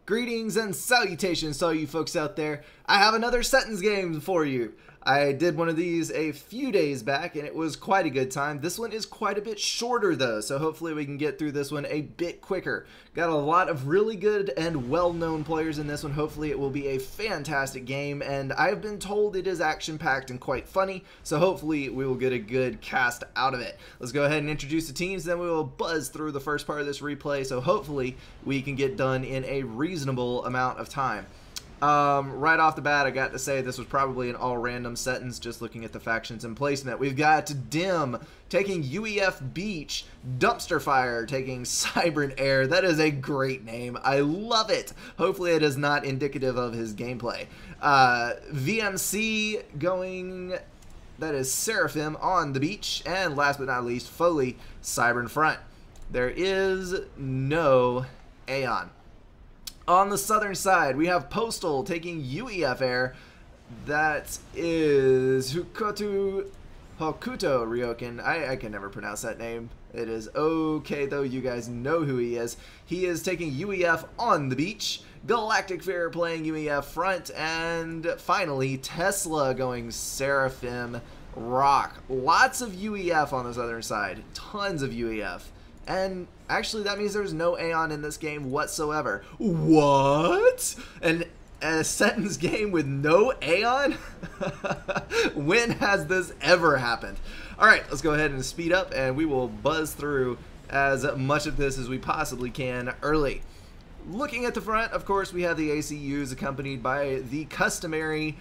Greetings and salutations to all you folks out there. I have another Seton's game for you. I did one of these a few days back and it was quite a good time. This one is quite a bit shorter though, so hopefully we can get through this one a bit quicker. Got a lot of really good and well-known players in this one. Hopefully it will be a fantastic game, and I've been told it is action-packed and quite funny, so hopefully we will get a good cast out of it. Let's go ahead and introduce the teams, then we will buzz through the first part of this replay, so hopefully we can get done in a reasonable amount of time. Right off the bat, I got to say this was probably an all-random sentence, just looking at the factions and placement. We've got Dim taking UEF Beach, Dumpster Fire taking Cybern Air. That is a great name. I love it. Hopefully it is not indicative of his gameplay. VMC going, that is Seraphim on the beach. And last but not least, Foley, Cybern Front. There is no Aeon. On the southern side, we have Postal taking UEF Air. That is Hokuto Ryoken. I can never pronounce that name. It is okay, though. You guys know who he is. He is taking UEF on the beach. Galactic Fear playing UEF Front. And finally, Tesla going Seraphim Rock. Lots of UEF on the southern side. Tons of UEF. And actually, that means there's no Aeon in this game whatsoever. What? A Seton's game with no Aeon? When has this ever happened? Alright, let's go ahead and speed up, and we will buzz through as much of this as we possibly can early. Looking at the front, of course, we have the ACUs accompanied by the customary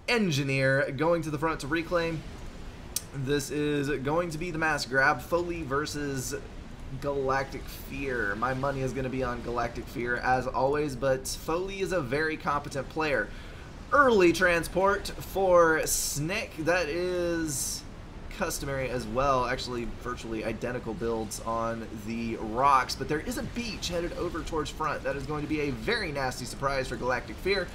engineer going to the front to reclaim. This is going to be the mass grab. Foley versus Galactic Fear. My money is going to be on Galactic Fear as always, but Foley is a very competent player. Early transport for Snick, that is customary as well. Actually, virtually identical builds on the rocks, but there is a beach headed over towards front. That is going to be a very nasty surprise for Galactic Fear.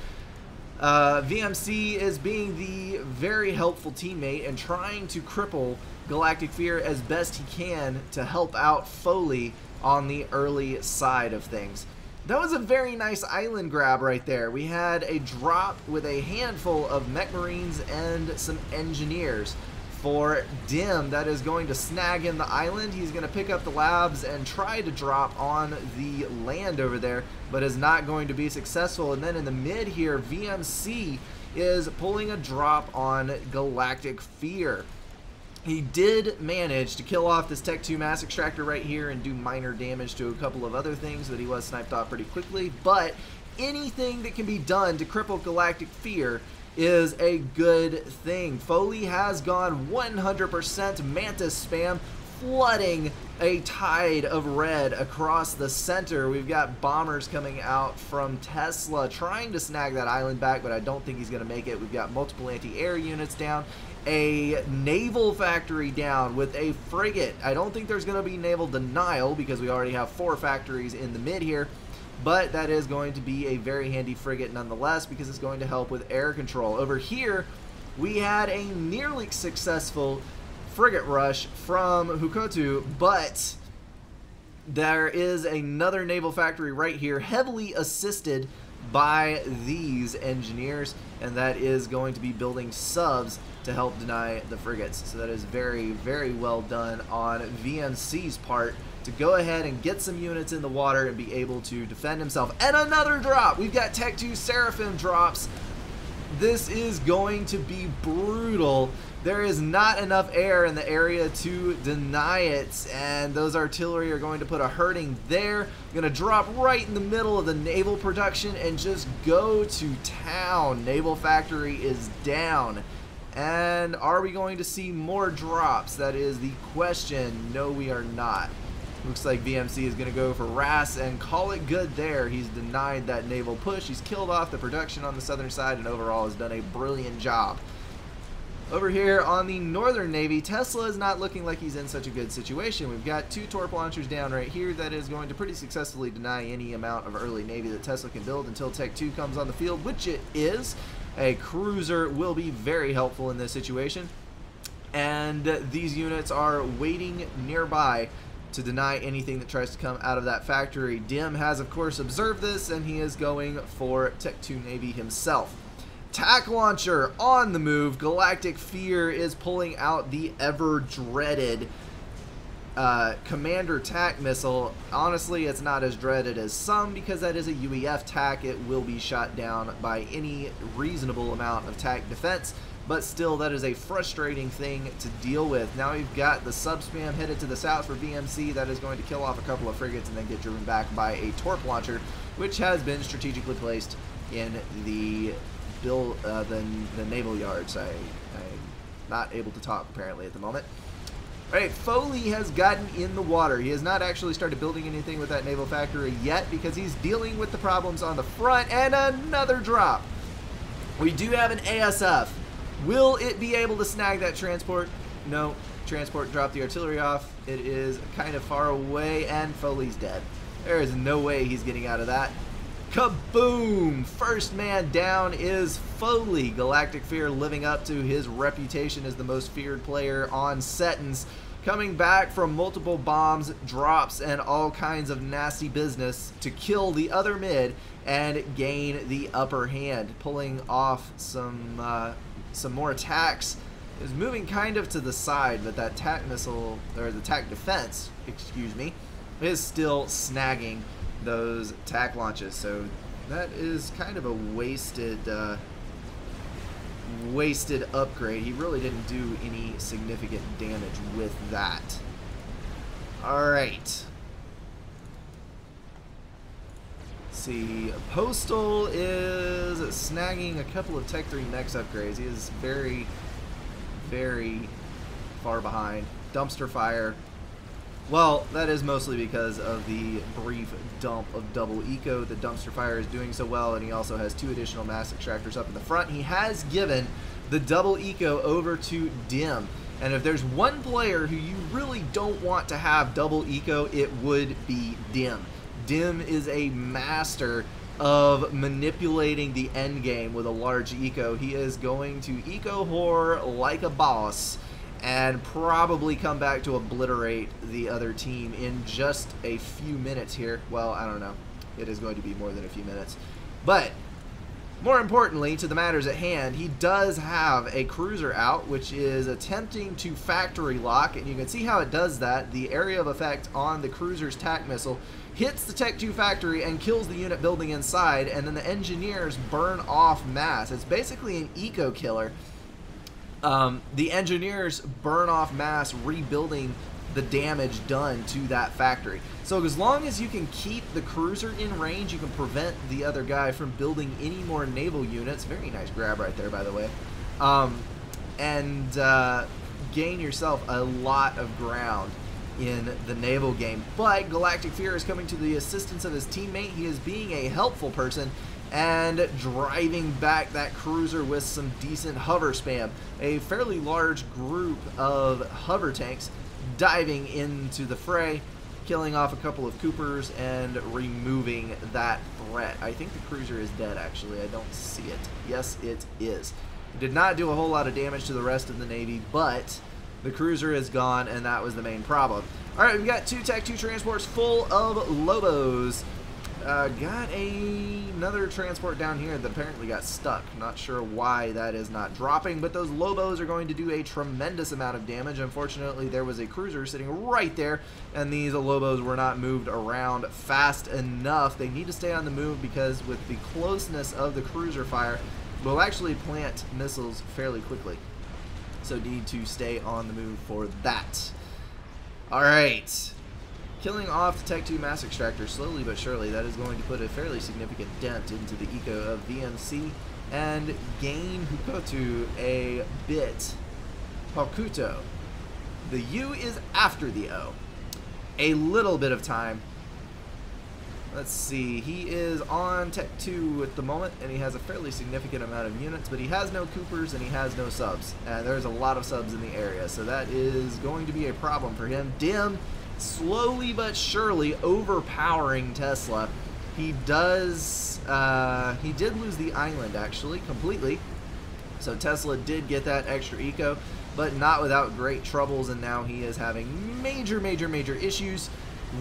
VMC is being the very helpful teammate and trying to cripple Galactic Fear as best he can to help out Foley on the early side of things. That was a very nice island grab right there. We had a drop with a handful of mech marines and some engineers. For Dim, that is going to snag him the island. He's going to pick up the labs and try to drop on the land over there, but is not going to be successful. And then in the mid here, VMC is pulling a drop on Galactic Fear. He did manage to kill off this Tech 2 Mass Extractor right here and do minor damage to a couple of other things that he was sniped off pretty quickly, but anything that can be done to cripple Galactic Fear is a good thing. Foley has gone 100% Mantis spam, flooding a tide of red across the center. We've got bombers coming out from Tesla trying to snag that island back, but I don't think he's going to make it. We've got multiple anti-air units down, a naval factory down with a frigate. I don't think there's going to be naval denial because we already have 4 factories in the mid here. But that is going to be a very handy frigate nonetheless because it's going to help with air control. Over here, we had a nearly successful frigate rush from Hokuto, but there is another naval factory right here, heavily assisted by these engineers, and that is going to be building subs to help deny the frigates. So that is very, very well done on VMC's part to go ahead and get some units in the water and be able to defend himself. And another drop! We've got Tech 2 Seraphim drops. This is going to be brutal. There is not enough air in the area to deny it, and those artillery are going to put a hurting there. Going to drop right in the middle of the naval production and just go to town. Naval factory is down. And are we going to see more drops? That is the question. No, we are not. Looks like VMC is going to go for RAS and call it good there. He's denied that naval push. He's killed off the production on the southern side and overall has done a brilliant job. Over here on the Northern Navy, Tesla is not looking like he's in such a good situation. We've got 2 torp launchers down right here. That is going to pretty successfully deny any amount of early Navy that Tesla can build until Tech 2 comes on the field, which it is. A cruiser will be very helpful in this situation. And these units are waiting nearby to deny anything that tries to come out of that factory. Dim has, of course, observed this, and he is going for Tech 2 Navy himself. Tac launcher on the move. Galactic Fear is pulling out the ever-dreaded Commander TAC missile. Honestly, it's not as dreaded as some because that is a UEF TAC. It will be shot down by any reasonable amount of TAC defense, but still, that is a frustrating thing to deal with. Now we've got the sub-spam headed to the south for VMC. That is going to kill off a couple of frigates and then get driven back by a torp launcher, which has been strategically placed in the naval yards. I'm not able to talk apparently at the moment. Alright, Foley has gotten in the water. He has not actually started building anything with that naval factory yet because he's dealing with the problems on the front, and another drop. We do have an ASF. Will it be able to snag that transport? No. Transport dropped the artillery off. It is kind of far away, and Foley's dead. There is no way he's getting out of that. Kaboom! First man down is Foley. Galactic Fear living up to his reputation as the most feared player on Setons. Coming back from multiple bombs, drops, and all kinds of nasty business to kill the other mid and gain the upper hand. Pulling off some more attacks. Is moving kind of to the side, but that TAC missile, or the TAC defense, excuse me, is still snagging those TAC launches. So that is kind of a wasted upgrade. He really didn't do any significant damage with that. Alright. See, Postal is snagging a couple of Tech 3 Nex upgrades. He is very, very far behind. Dumpster fire. Well, that is mostly because of the brief dump of double eco. The dumpster fire is doing so well, and he also has 2 additional mass extractors up in the front. He has given the double eco over to Dim. And if there's one player who you really don't want to have double eco, it would be Dim. Dim is a master of manipulating the end game with a large eco. He is going to eco whore like a boss and probably come back to obliterate the other team in just a few minutes here. Well, I don't know. It is going to be more than a few minutes. But more importantly, to the matters at hand, he does have a cruiser out, which is attempting to factory lock, and you can see how it does that. The area of effect on the cruiser's TAC missile hits the Tech 2 factory and kills the unit building inside, and then the engineers burn off mass. It's basically an eco killer. The engineers burn off mass, rebuilding the damage done to that factory. So as long as you can keep the cruiser in range, you can prevent the other guy from building any more naval units. Very nice grab right there, by the way. And gain yourself a lot of ground in the naval game. But Galactic Fear is coming to the assistance of his teammate. He is being a helpful person and driving back that cruiser with some decent hover spam. A fairly large group of hover tanks diving into the fray, killing off a couple of Coopers and removing that threat. I think the cruiser is dead, actually. I don't see it. Yes, it is. It did not do a whole lot of damage to the rest of the Navy, but the cruiser is gone, and that was the main problem. Alright, we've got 2 Tech 2 transports full of Lobos. Got another transport down here that apparently got stuck. Not sure why that is not dropping, but those Lobos are going to do a tremendous amount of damage. Unfortunately, there was a cruiser sitting right there, and these Lobos were not moved around fast enough. They need to stay on the move because with the closeness of the cruiser fire, we'll actually plant missiles fairly quickly. So need to stay on the move for that. Alright. Killing off the Tech 2 mass extractor slowly but surely. That is going to put a fairly significant dent into the eco of VMC and gain Hukotu a bit. Hokuto. The U is after the O. A little bit of time. Let's see. He is on Tech 2 at the moment, and he has a fairly significant amount of units, but he has no Coopers and he has no subs. And there's a lot of subs in the area, so that is going to be a problem for him. Dim, slowly but surely overpowering Tesla. He did lose the island actually completely, so Tesla did get that extra eco. but not without great troubles, and now he is having major issues.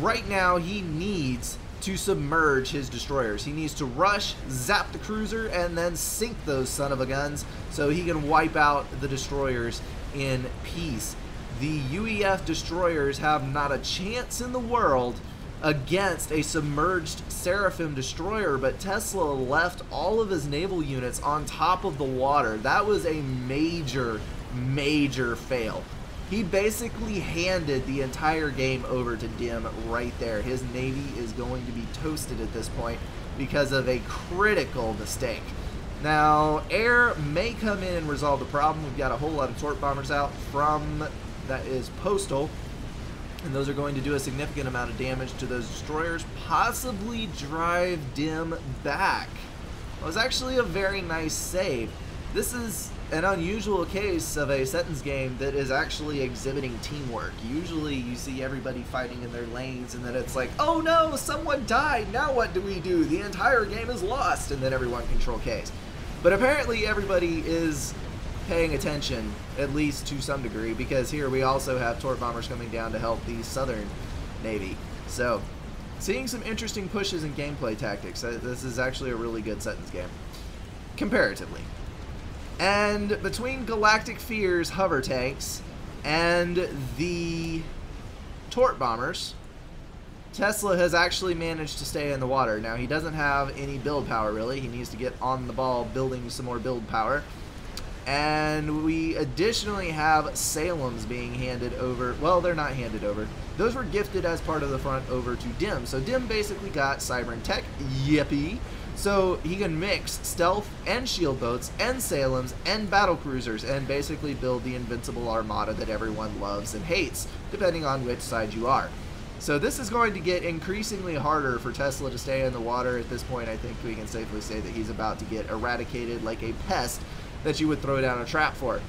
Right now, he needs to submerge his destroyers. He needs to rush, zap the cruiser, and then sink those son-of-a-guns so he can wipe out the destroyers in peace. The UEF destroyers have not a chance in the world against a submerged Seraphim destroyer, but Tesla left all of his naval units on top of the water. That was a major fail. He basically handed the entire game over to Dim right there. His navy is going to be toasted at this point because of a critical mistake. Now, air may come in and resolve the problem. We've got a whole lot of torp bombers out from, that is Postal, and those are going to do a significant amount of damage to those destroyers, possibly drive Dim back. It was actually a very nice save. This is an unusual case of a Seton's game that is actually exhibiting teamwork. Usually you see everybody fighting in their lanes and then it's like, oh no, someone died, now what do we do? The entire game is lost, and then everyone control Ks. But apparently everybody is paying attention, at least to some degree, because here we also have torp bombers coming down to help the Southern Navy. So, seeing some interesting pushes in gameplay tactics. This is actually a really good Seton's game, comparatively. And between Galactic Fear's hover tanks and the torp bombers, Tesla has actually managed to stay in the water. Now, he doesn't have any build power, really. He needs to get on the ball building some more build power. And we additionally have Salem's being handed over. Well, they're not handed over. Those were gifted as part of the front over to Dim. So Dim basically got Cyber and Tech. Yippee. So he can mix stealth and shield boats and Salem's and battle cruisers and basically build the invincible armada that everyone loves and hates, depending on which side you are. So this is going to get increasingly harder for Tesla to stay in the water. At this point, I think we can safely say that he's about to get eradicated like a pest that you would throw down a trap for.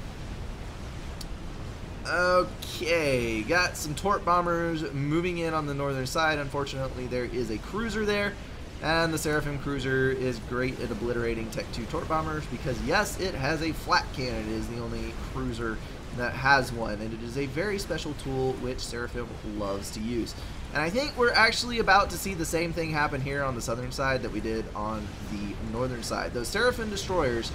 Okay, got some torp bombers moving in on the northern side. Unfortunately, there is a cruiser there, and the Seraphim cruiser is great at obliterating Tech 2 torp bombers because, yes, it has a flat cannon. It is the only cruiser that has one, and it is a very special tool which Seraphim loves to use. And I think we're actually about to see the same thing happen here on the southern side that we did on the northern side. Those Seraphim destroyers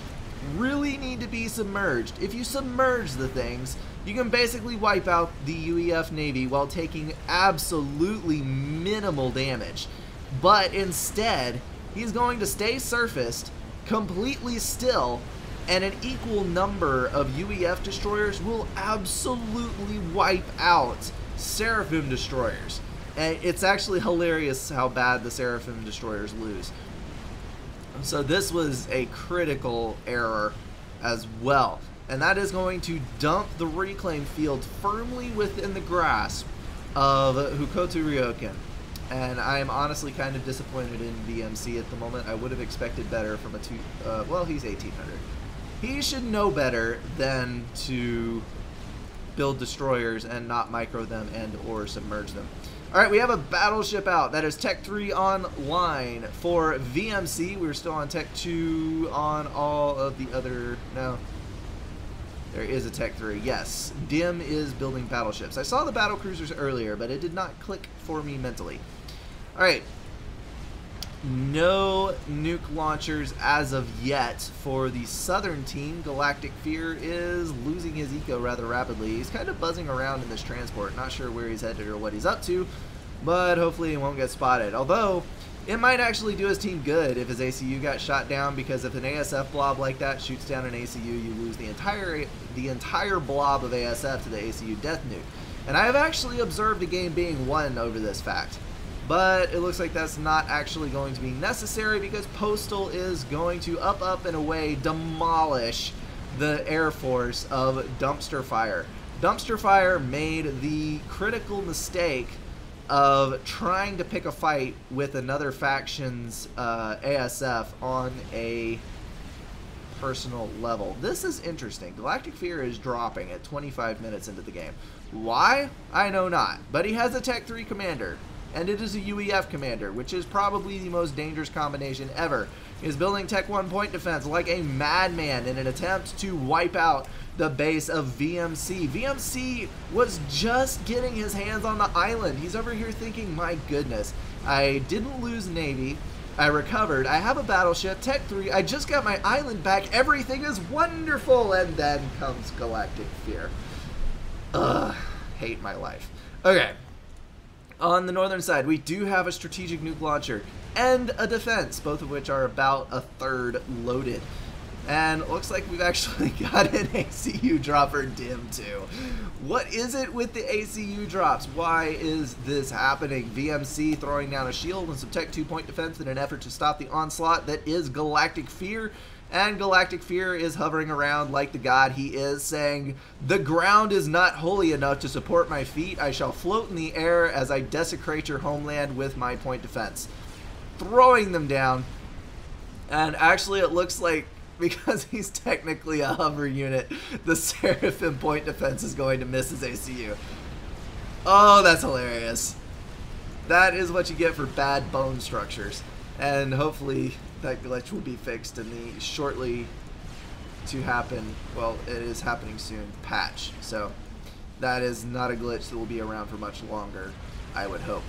really need to be submerged. If you submerge the things, you can basically wipe out the UEF Navy while taking absolutely minimal damage. But instead, he's going to stay surfaced, completely still, and an equal number of UEF destroyers will absolutely wipe out Seraphim destroyers. And it's actually hilarious how bad the Seraphim destroyers lose. So this was a critical error as well. And that is going to dump the reclaim field firmly within the grasp of Hukotu Ryokan. And I am honestly kind of disappointed in VMC at the moment. I would have expected better from a well, he's 1800. He should know better than to build destroyers and not micro them and or submerge them. Alright, we have a battleship out. That is Tech 3 online for VMC. We're still on Tech 2 on all of the other... No. There is a Tech 3. Yes. Dim is building battleships. I saw the battle cruisers earlier, but it did not click for me mentally. Alright. No nuke launchers as of yet for the southern team. Galactic Fear is losing his eco rather rapidly. He's kind of buzzing around in this transport. Not sure where he's headed or what he's up to, but hopefully he won't get spotted. Although, it might actually do his team good if his ACU got shot down, because if an ASF blob like that shoots down an ACU, you lose the entire blob of ASF to the ACU death nuke. And I have actually observed the game being won over this fact. But it looks like that's not actually going to be necessary, because Postal is going to up and away demolish the Air Force of Dumpster Fire. Dumpster Fire made the critical mistake of trying to pick a fight with another faction's ASF on a personal level. This is interesting. Galactic Fear is dropping at 25 minutes into the game. Why? I know not. But he has a Tech 3 commander. and it is a UEF commander, which is probably the most dangerous combination ever. He is building Tech 1 point defense like a madman in an attempt to wipe out the base of VMC. VMC was just getting his hands on the island. He's over here thinking, my goodness, I didn't lose Navy. I recovered. I have a battleship, Tech 3. I just got my island back. Everything is wonderful. And then comes Galactic Fear. Ugh, hate my life. Okay. On the northern side, we do have a strategic nuke launcher and a defense, both of which are about a third loaded. And it looks like we've actually got an ACU drop for Dim too. What is it with the ACU drops? Why is this happening? VMC throwing down a shield and some Tech 2 point defense in an effort to stop the onslaught that is Galactic Fear. And Galactic Fear is hovering around like the god he is, saying, "The ground is not holy enough to support my feet. I shall float in the air as I desecrate your homeland with my point defense." Throwing them down. And actually it looks like, because he's technically a hover unit, the Seraphim point defense is going to miss his ACU. Oh, that's hilarious. That is what you get for bad bone structures. And hopefully that glitch will be fixed in the shortly to happen, well, it is happening soon, patch. So that is not a glitch that will be around for much longer, I would hope.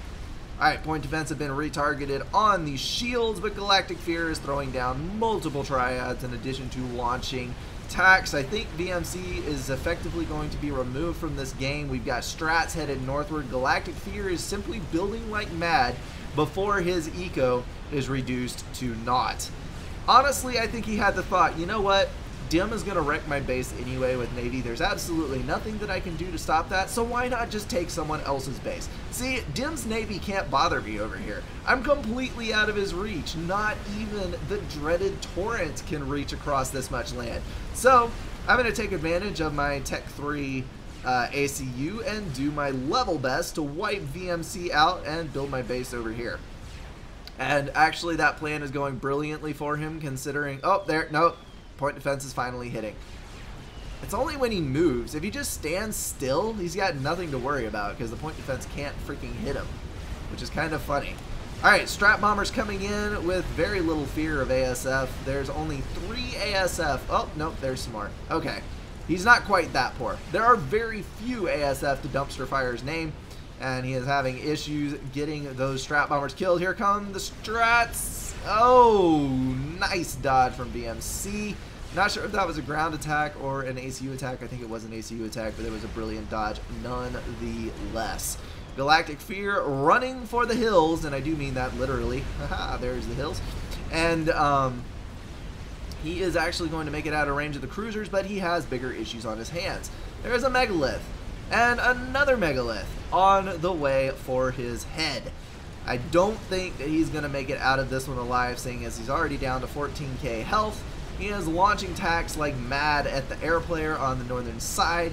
Alright, point defense have been retargeted on the shields, but Galactic Fear is throwing down multiple triads in addition to launching attacks. I think VMC is effectively going to be removed from this game. We've got strats headed northward. Galactic Fear is simply building like mad before his eco is reduced to naught. Honestly, I think he had the thought, you know what? Dim is going to wreck my base anyway with Navy. There's absolutely nothing that I can do to stop that, so why not just take someone else's base? See, Dim's Navy can't bother me over here. I'm completely out of his reach. Not even the dreaded Torrent can reach across this much land. So, I'm going to take advantage of my Tech 3 ACU and do my level best to wipe VMC out and build my base over here. And actually, that plan is going brilliantly for him, considering... Oh, there, no. Point defense is finally hitting. It's only when he moves. If he just stands still, he's got nothing to worry about because the point defense can't freaking hit him, which is kind of funny. Alright, strat bombers coming in with very little fear of ASF. There's only 3 ASF. Oh, nope, there's some more. Okay, he's not quite that poor. There are very few ASF to Dumpster Fire's name, and he is having issues getting those strat bombers killed. Here come the strats. Oh, nice dodge from VMC. Not sure if that was a ground attack or an ACU attack. I think it was an ACU attack, but it was a brilliant dodge nonetheless. Galactic Fear running for the hills, and I do mean that literally. Haha, there's the hills. And he is actually going to make it out of range of the cruisers, but he has bigger issues on his hands. There's a megalith and another megalith on the way for his head. I don't think that he's going to make it out of this one alive, seeing as he's already down to 14k health. He is launching attacks like mad at the air player on the northern side,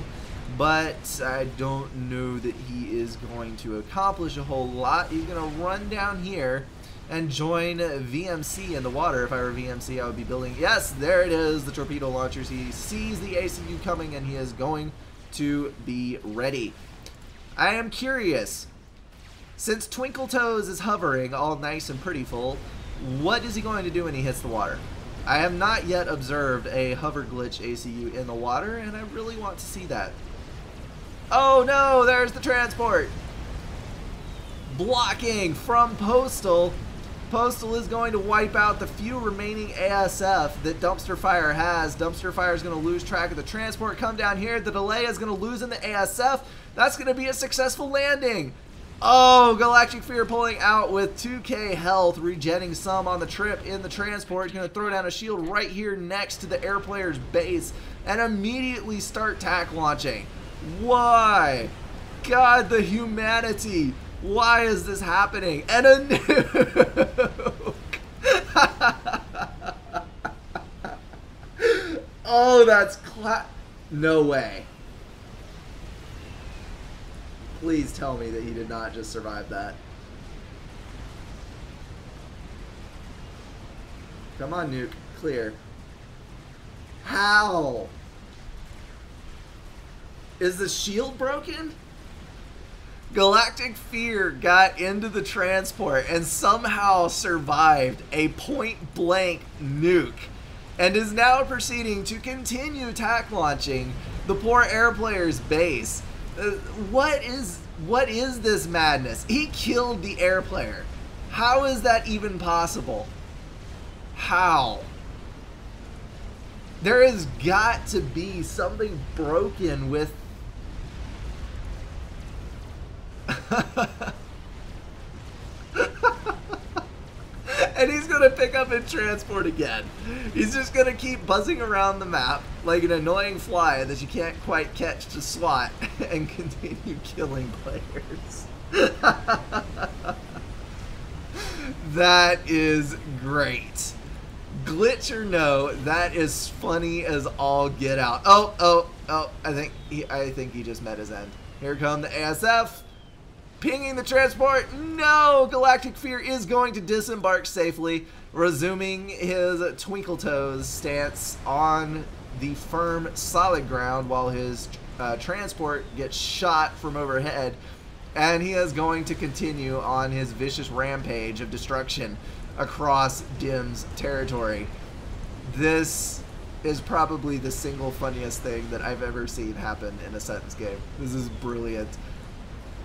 but I don't know that he is going to accomplish a whole lot. He's going to run down here and join VMC in the water. If I were VMC, I would be building... Yes, there it is, the torpedo launchers. He sees the ACU coming, and he is going to be ready. I am curious, since Twinkle Toes is hovering all nice and pretty full, what is he going to do when he hits the water? I have not yet observed a hover glitch ACU in the water, and I really want to see that. Oh no, there's the transport! Blocking from Postal. Postal is going to wipe out the few remaining ASF that Dumpster Fire has. Dumpster Fire is going to lose track of the transport. Come down here. The delay is going to lose in the ASF. That's going to be a successful landing. Oh, Galactic Fear pulling out with 2k health, regenning some on the trip in the transport. He's going to throw down a shield right here next to the air player's base and immediately start tack launching. Why? God, the humanity. Why is this happening? And a nuke. Oh, that's no way. Please tell me that he did not just survive that. Come on, nuke. Clear. How? Is the shield broken? Galactic Fear got into the transport and somehow survived a point-blank nuke and is now proceeding to continue attack launching the poor air player's base. What is this madness? He killed the air player. How is that even possible? How? There has got to be something broken with... And he's going to pick up and transport again. He's just going to keep buzzing around the map like an annoying fly that you can't quite catch to swat and continue killing players. That is great. Glitch or no, that is funny as all get out. Oh, I think he just met his end. Here come the ASF. Pinging the transport. No! Galactic Fear is going to disembark safely, resuming his twinkle toes stance on the firm, solid ground while his transport gets shot from overhead. And he is going to continue on his vicious rampage of destruction across Dim's territory. This is probably the single funniest thing that I've ever seen happen in a Seton's game. This is brilliant.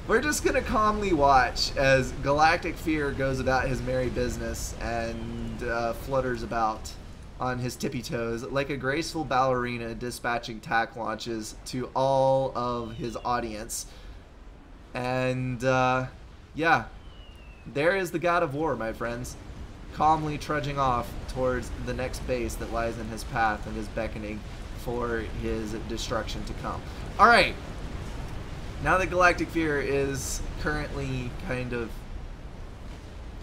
We're just going to calmly watch as Galactic Fear goes about his merry business and flutters about on his tippy toes like a graceful ballerina dispatching tack launches to all of his audience. And, yeah, there is the God of War, my friends, calmly trudging off towards the next base that lies in his path and is beckoning for his destruction to come. All right. Now that Galactic Fear is currently kind of,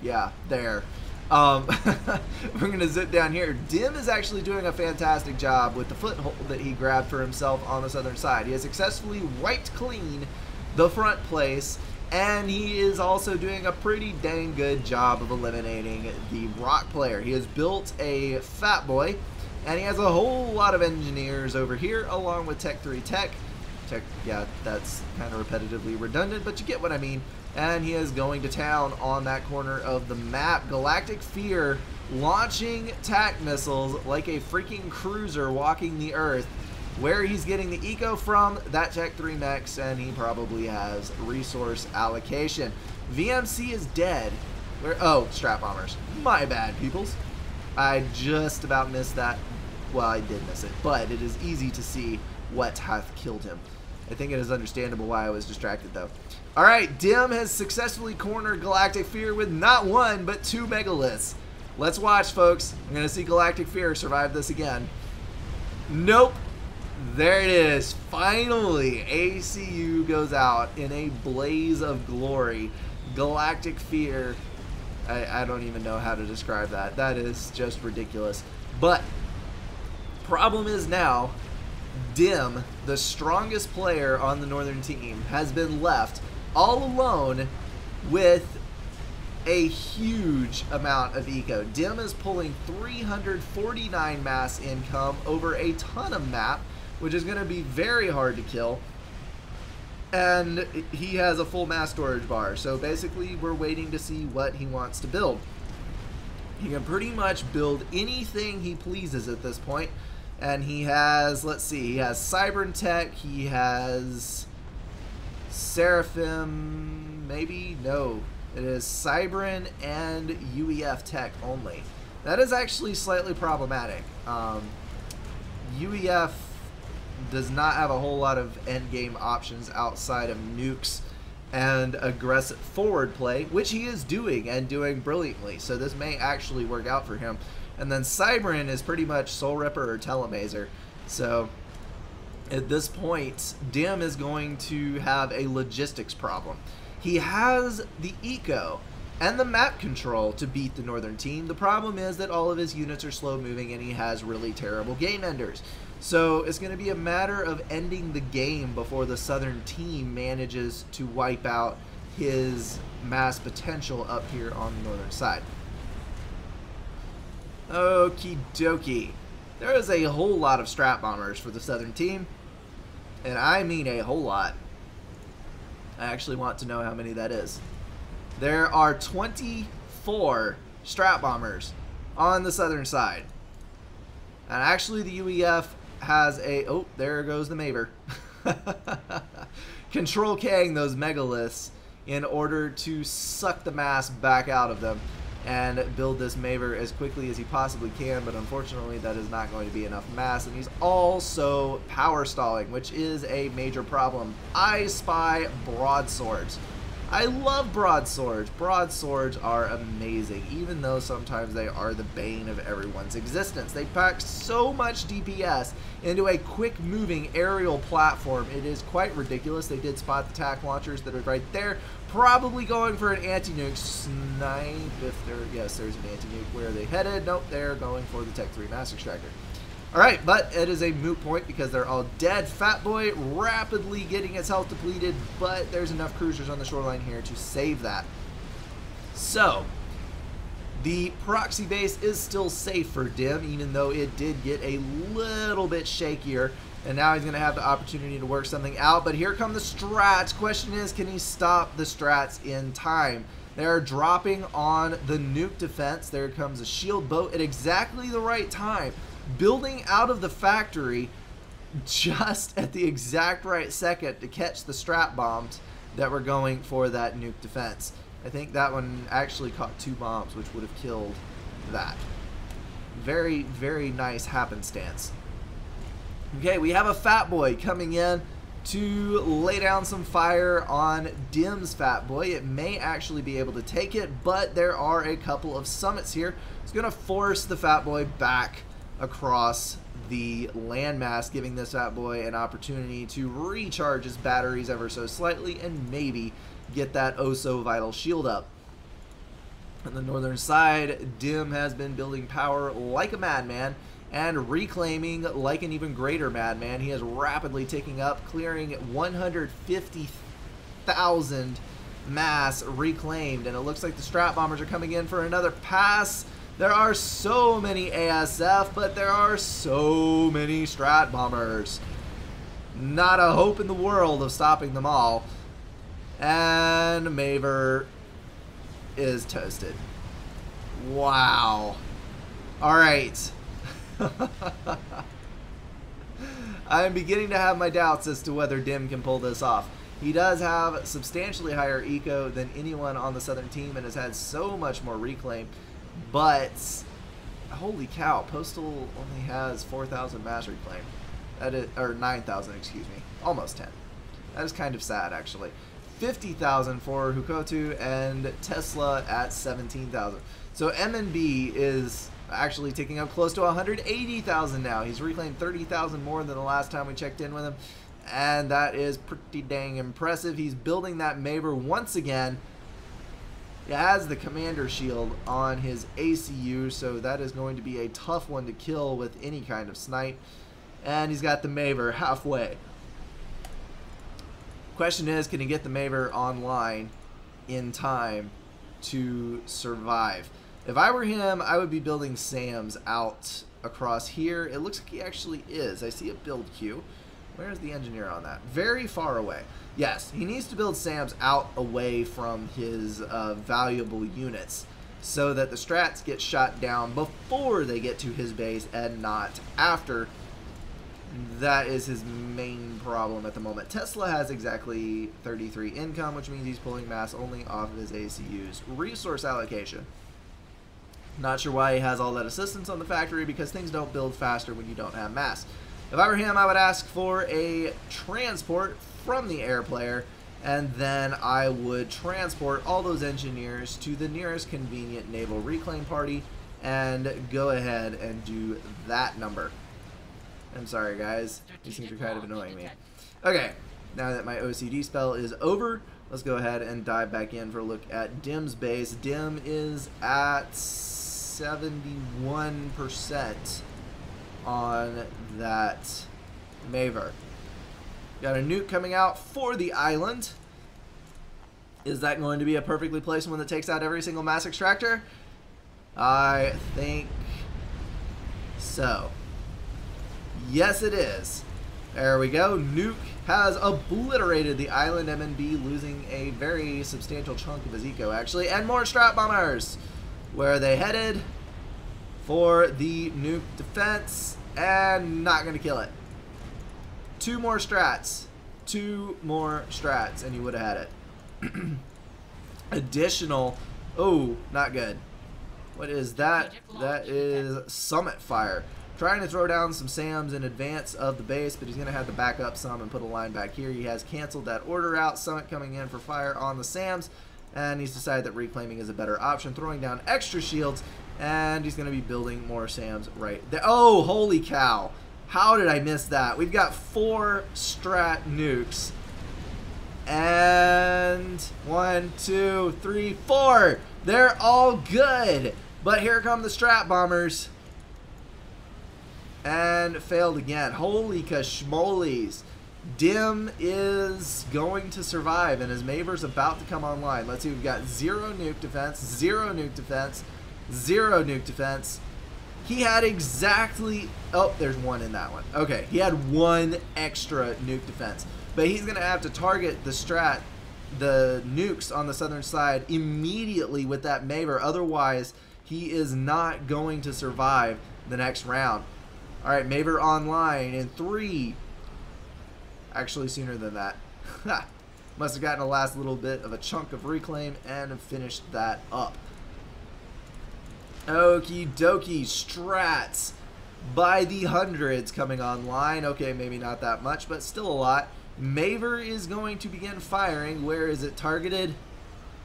yeah, there. We're going to zip down here. Dim is actually doing a fantastic job with the foothold that he grabbed for himself on the southern side. He has successfully wiped clean the front place, and he is also doing a pretty dang good job of eliminating the rock player. He has built a fat boy, and he has a whole lot of engineers over here, along with Tech 3 Tech. Yeah, that's kind of repetitively redundant, but you get what I mean. And he is going to town on that corner of the map. Galactic Fear launching tac missiles like a freaking cruiser walking the earth. Where he's getting the eco from, that Tech 3 mechs, and he probably has resource allocation. VMC is dead. Oh, strap bombers. My bad, peoples. I just about missed that. Well, I did miss it, but it is easy to see what hath killed him. I think it is understandable why I was distracted, though. Alright, Dim has successfully cornered Galactic Fear with not one, but two megaliths. Let's watch, folks. I'm going to see Galactic Fear survive this again. Nope. There it is. Finally, ACU goes out in a blaze of glory. Galactic Fear, I don't even know how to describe that. That is just ridiculous. But, problem is now, Dim, the strongest player on the northern team, has been left all alone with a huge amount of eco. Dim is pulling 349 mass income over a ton of map, which is going to be very hard to kill. And he has a full mass storage bar, so basically we're waiting to see what he wants to build. He can pretty much build anything he pleases at this point. And he has, let's see, he has Cybern Tech, he has Seraphim, maybe? No. It is Cybern and UEF Tech only. That is actually slightly problematic. UEF does not have a whole lot of endgame options outside of nukes and aggressive forward play, which he is doing and doing brilliantly. So this may actually work out for him. And then Cybern is pretty much Soul Ripper or Telemazer. So at this point, Dim is going to have a logistics problem. He has the eco and the map control to beat the northern team. The problem is that all of his units are slow moving and he has really terrible game enders. So it's going to be a matter of ending the game before the southern team manages to wipe out his mass potential up here on the northern side. Okie dokie. There is a whole lot of strap bombers for the southern team. And I mean a whole lot. I actually want to know how many that is. There are 24 strat bombers on the southern side. And actually the UEF has a... Oh, there goes the Maver. Control K-ing those megaliths in order to suck the mass back out of them and build this Maver as quickly as he possibly can, but unfortunately that is not going to be enough mass, and he's also power stalling, which is a major problem. I spy broadswords. I love broadswords. Broadswords are amazing, even though sometimes they are the bane of everyone's existence. They pack so much DPS into a quick-moving aerial platform. It is quite ridiculous. They did spot the tack launchers that are right there, probably going for an anti-nuke snipe. If there, yes, there's an anti-nuke. Where are they headed? Nope, they're going for the Tech 3 Mass Extractor. Alright, but it is a moot point because they're all dead. Fat Boy rapidly getting his health depleted, but there's enough cruisers on the shoreline here to save that. So, the proxy base is still safe for Dim, even though it did get a little bit shakier. And now he's going to have the opportunity to work something out. But here come the strats. Question is, can he stop the strats in time? They are dropping on the nuke defense. There comes a shield boat at exactly the right time, building out of the factory just at the exact right second to catch the strat bombs that were going for that nuke defense. I think that one actually caught 2 bombs, which would have killed that. Very, very nice happenstance. Okay, we have a Fat Boy coming in to lay down some fire on Dim's Fat Boy. It may actually be able to take it, but there are a couple of summits here. It's going to force the Fat Boy back across the landmass, giving this Fat Boy an opportunity to recharge his batteries ever so slightly and maybe get that oh so vital shield up. On the northern side, Dim has been building power like a madman and reclaiming like an even greater madman. He is rapidly ticking up, clearing 150,000 mass reclaimed, and it looks like the strat bombers are coming in for another pass. There are so many ASF, but there are so many strat bombers. Not a hope in the world of stopping them all. And Maver is toasted. Wow. Alright. I'm beginning to have my doubts as to whether Dim can pull this off. He does have substantially higher eco than anyone on the southern team and has had so much more reclaim. But, holy cow, Postal only has 4,000 mass reclaim. That is, or 9,000, excuse me. Almost 10. That is kind of sad, actually. 50,000 for Hukotu and Tesla at 17,000. So MNB is actually ticking up close to 180,000 now. He's reclaimed 30,000 more than the last time we checked in with him. And that is pretty dang impressive. He's building that Maver once again. He has the commander shield on his ACU, so that is going to be a tough one to kill with any kind of snipe. And he's got the Maver halfway. Question is, can he get the Maver online in time to survive? If I were him, I would be building SAMs out across here. It looks like he actually is. I see a build queue. Where's the engineer on that? Very far away. Yes, he needs to build SAMs out away from his valuable units so that the strats get shot down before they get to his base and not after. That is his main problem at the moment. Tesla has exactly 33 income, which means he's pulling mass only off of his ACUs. Resource allocation. Not sure why he has all that assistance on the factory, because things don't build faster when you don't have mass. If I were him, I would ask for a transport from the air player, and then I would transport all those engineers to the nearest convenient naval reclaim party and go ahead and do that number. I'm sorry, guys. These things are kind of annoying me. Okay, now that my OCD spell is over, let's go ahead and dive back in for a look at Dim's base. Dim is at 71% on that Maver. Got a nuke coming out for the island. Is that going to be a perfectly placed one that takes out every single mass extractor? I think so. Yes, it is. There we go. Nuke has obliterated the island MNB, losing a very substantial chunk of his eco, actually. And more strat bombers. Where are they headed? For the nuke defense. And not going to kill it. 2 more strats. 2 more strats, and you would have had it. Additional. Oh, not good. What is that? That is Summit Fire. Trying to throw down some SAMs in advance of the base, but he's going to have to back up some and put a line back here. He has canceled that order out. Summit coming in for fire on the SAMs, and he's decided that reclaiming is a better option, throwing down extra shields, and he's going to be building more SAMs right there. Oh, holy cow. How did I miss that? We've got 4 strat nukes. And 1, 2, 3, 4. They're all good. But here come the strat bombers. And failed again. Holy kashmolis. Dim is going to survive, and his Maver's about to come online. Let's see, we've got 0 nuke defense, 0 nuke defense, 0 nuke defense. He had exactly... Oh, there's 1 in that one. Okay, he had 1 extra nuke defense. But he's going to have to target the nukes on the southern side immediately with that Maver. Otherwise, he is not going to survive the next round. All right, Maver online in 3. Actually, sooner than that. Must have gotten a last little bit of a chunk of reclaim and finished that up. Okie dokie, strats by the hundreds coming online. Okay, maybe not that much, but still a lot. Maver is going to begin firing. Where is it targeted?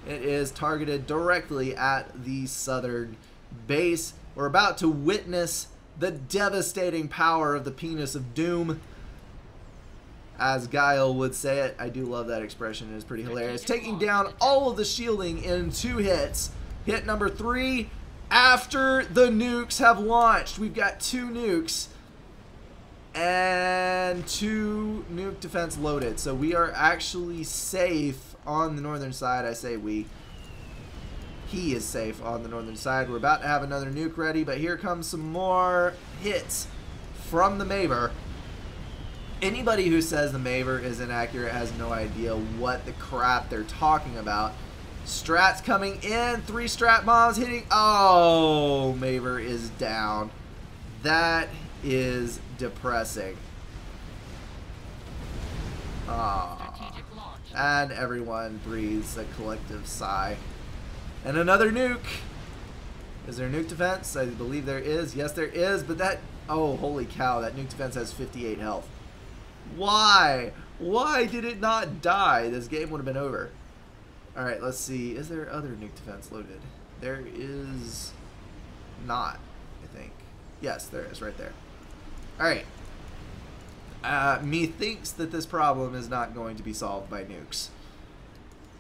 It is targeted directly at the southern base. We're about to witness the devastating power of the penis of doom, as Guile would say it. I do love that expression. It is pretty hilarious. Taking down all of the shielding in 2 hits. Hit number 3 after the nukes have launched. We've got 2 nukes and 2 nuke defense loaded. So we are actually safe on the northern side. I say we. He is safe on the northern side. We're about to have another nuke ready, but here comes some more hits from the Maver. Anybody who says the Maver is inaccurate has no idea what the crap they're talking about. Strats coming in. 3 strat bombs hitting. Oh, Maver is down. That is depressing. And everyone breathes a collective sigh. And another nuke. Is there nuke defense? I believe there is. Yes, there is. But that... Oh, holy cow. That nuke defense has 58 health. Why? Why did it not die? This game would have been over. Alright, let's see. Is there other nuke defense loaded? There is not, I think. Yes, there is right there. Alright. Methinks that this problem is not going to be solved by nukes.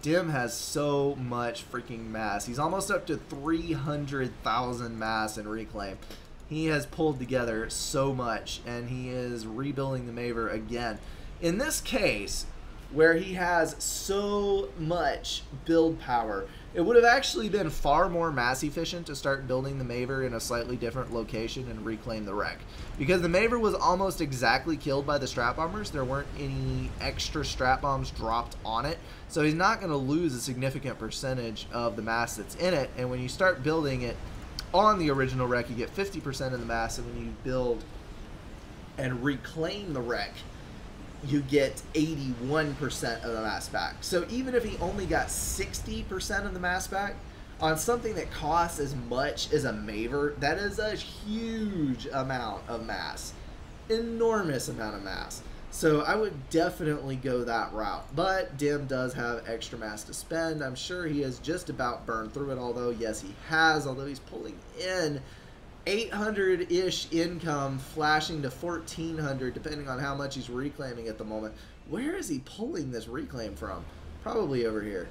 Dim has so much freaking mass. He's almost up to 300,000 mass in reclaim. He has pulled together so much, and he is rebuilding the Maver again. In this case, where he has so much build power, it would have actually been far more mass efficient to start building the Maver in a slightly different location and reclaim the wreck. Because the Maver was almost exactly killed by the strat bombers. There weren't any extra strat bombs dropped on it. So he's not going to lose a significant percentage of the mass that's in it. And when you start building it on the original wreck, you get 50% of the mass. And when you build and reclaim the wreck, you get 81% of the mass back. So even if he only got 60% of the mass back on something that costs as much as a Maver, that is a huge amount of mass. Enormous amount of mass. So I would definitely go that route. But Dim does have extra mass to spend. I'm sure he has just about burned through it, although yes, he has, although he's pulling in 800-ish income, flashing to 1,400, depending on how much he's reclaiming at the moment. Where is he pulling this reclaim from? Probably over here.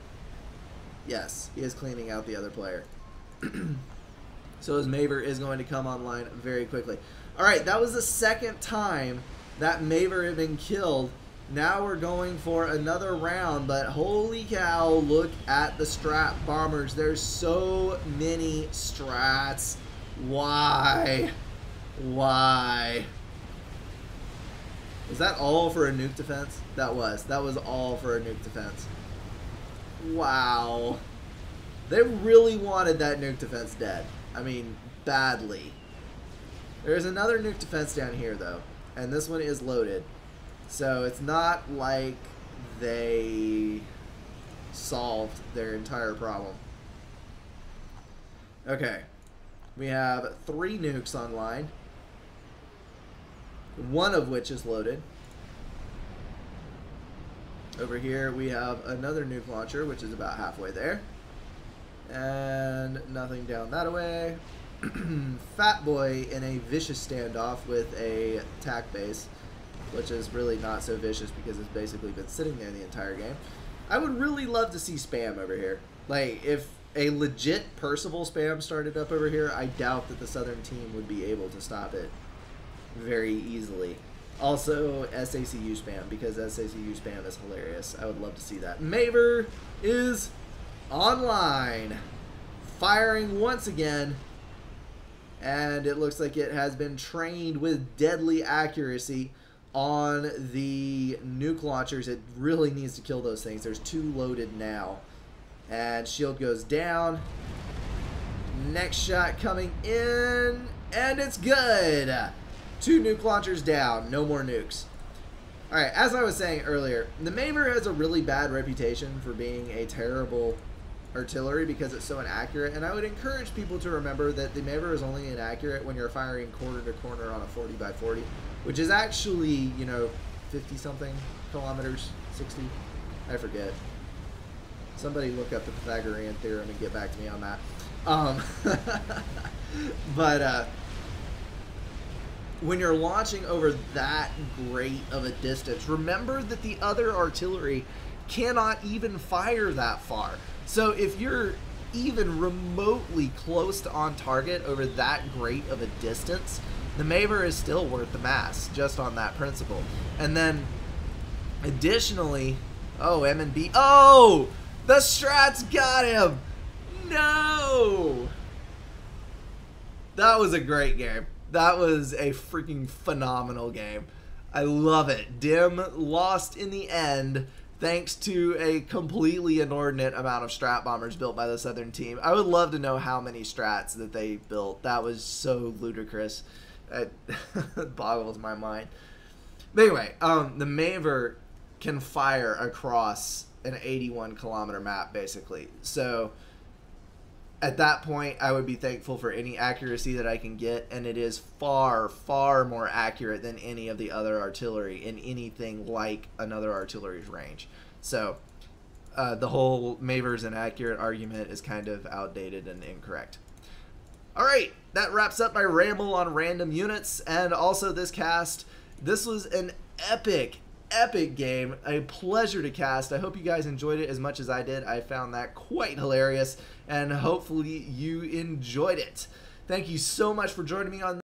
Yes, he is cleaning out the other player. So his Maver is going to come online very quickly. Alright, that was the second time that Maver had been killed. Now we're going for another round, but holy cow, look at the strat bombers. There's so many strats. Why? Why? Was that all for a nuke defense? That was. That was all for a nuke defense. Wow. They really wanted that nuke defense dead. I mean, badly. There's another nuke defense down here, though. And this one is loaded. So it's not like they solved their entire problem. Okay. We have 3 nukes online. One of which is loaded. Over here we have another nuke launcher, which is about halfway there. And nothing down that way. Fat Boy in a vicious standoff with a tac base, which is really not so vicious because it's basically been sitting there the entire game. I would really love to see spam over here. Like, if a legit Percival spam started up over here, I doubt that the Southern team would be able to stop it very easily. Also, SACU spam, because SACU spam is hilarious. I would love to see that. Maver is online, firing once again, and it looks like it has been trained with deadly accuracy on the nuke launchers. It really needs to kill those things. There's 2 loaded now, and shield goes down. Next shot coming in, and it's good. 2 nuke launchers down, no more nukes. Alright, as I was saying earlier, the Maver has a really bad reputation for being a terrible artillery because it's so inaccurate, and I would encourage people to remember that the Maver is only inaccurate when you're firing corner to corner on a 40x40, which is actually, you know, 50-something kilometers, 60, I forget. Somebody look up the Pythagorean theorem and get back to me on that. But, when you're launching over that great of a distance, remember that the other artillery cannot even fire that far. So if you're even remotely close to on target over that great of a distance, the Maver is still worth the mass, just on that principle. And then, additionally, oh, M&B, oh! The Strats got him! No! That was a great game. That was a freaking phenomenal game. I love it. Dim lost in the end thanks to a completely inordinate amount of strat bombers built by the Southern team. I would love to know how many strats that they built. That was so ludicrous. It boggles my mind. But anyway, the Maver can fire across an 81-kilometer map, basically. So at that point, I would be thankful for any accuracy that I can get, and it is far, far more accurate than any of the other artillery in anything like another artillery's range. So the whole Maver's inaccurate argument is kind of outdated and incorrect. All right, that wraps up my ramble on random units and also this cast. This was an epic game, a pleasure to cast. I hope you guys enjoyed it as much as I did. I found that quite hilarious, and hopefully you enjoyed it. Thank you so much for joining me on